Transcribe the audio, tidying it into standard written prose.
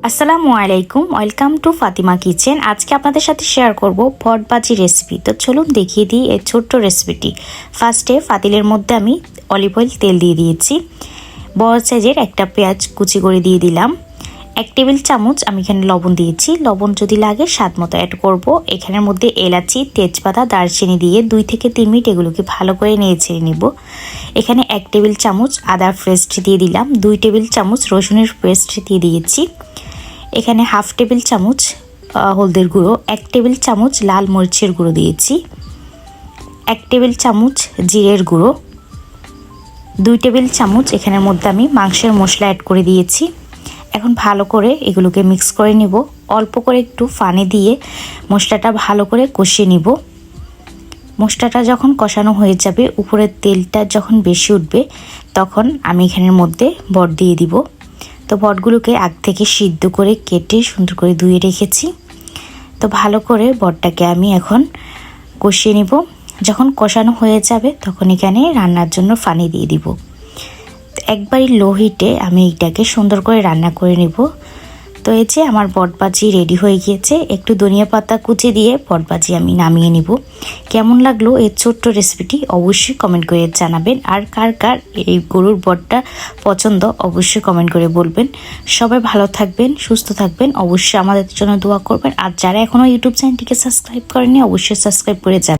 আসসালামু আলাইকুম, welcome to Fatima kitchen. আজকে আপনাদের সাথে শেয়ার করব বটবাজি রেসিপি। তো চলুন দেখিয়ে দিই এই ছোট্ট রেসিপিটি। ফার্স্টে পাতিলের মধ্যে আমি অলিভ অয়েল তেল দিয়ে দিয়েছি। বড় সাইজের একটা পেঁয়াজ কুচি করে দিয়ে দিলাম। 1 টেবিল চামচ আমি এখানে লবণ দিয়েছি। লবণ যদি লাগে স্বাদ মতো অ্যাড করব। এখানের মধ্যে এলাচি, তেজপাতা, দারচিনি দিয়ে 2 থেকে 3 মিনিট এগুলোকে ভালো করে নেড়ে নিব। এখানে 1 টেবিল চামচ আদার পেস্ট দিয়ে দিলাম। 2 টেবিল চামচ রসুনের পেস্ট দিয়ে দিয়েছি। এখানে হাফ টেবিল চামচ হলদের গুঁড়ো, 1 টেবিল চামচ লাল মরিচের গুঁড়ো দিয়েছি, 1 টেবিল চামচ জিরের গুঁড়ো, 2 টেবিল চামচ এখানের মধ্যে আমি মাংসের মশলা অ্যাড করে দিয়েছি। এখন ভালো করে এগুলোকে মিক্স করে নিব। অল্প করে একটু পানি দিয়ে মশলাটা ভালো করে কষিয়ে নিব। মশলাটা যখন কষানো হয়ে যাবে, উপরের তেলটা যখন বেশি উঠবে, তখন আমি এখানের মধ্যে বট দিয়ে দিব। তো বটগুলোকে আগ থেকে সিদ্ধ করে কেটে সুন্দর করে ধুয়ে রেখেছি। তো ভালো করে বটটাকে আমি এখন কষিয়ে নিব। যখন কষানো হয়ে যাবে তখন এখানে রান্নার জন্য পানি দিয়ে দিব। একবারই লো হিটে আমি এটাকে সুন্দর করে রান্না করে নিব। তো এই যে আমার বটবাজি রেডি হয়ে গিয়েছে। একটু ধনিয়া পাতা কুচি দিয়ে বটবাজি আমি নামিয়ে নিব। কেমন লাগলো এই ছোট্ট রেসিপিটি অবশ্যই কমেন্ট করে জানাবেন। আর কার কার এই গরুর বটটা পছন্দ অবশ্যই কমেন্ট করে বলবেন। সবাই ভালো থাকবেন, সুস্থ থাকবেন, অবশ্যই আমাদের জন্য দোয়া করবেন। আর যারা এখনও ইউটিউব চ্যানেলটিকে সাবস্ক্রাইব করেনি অবশ্যই সাবস্ক্রাইব করে যাবেন।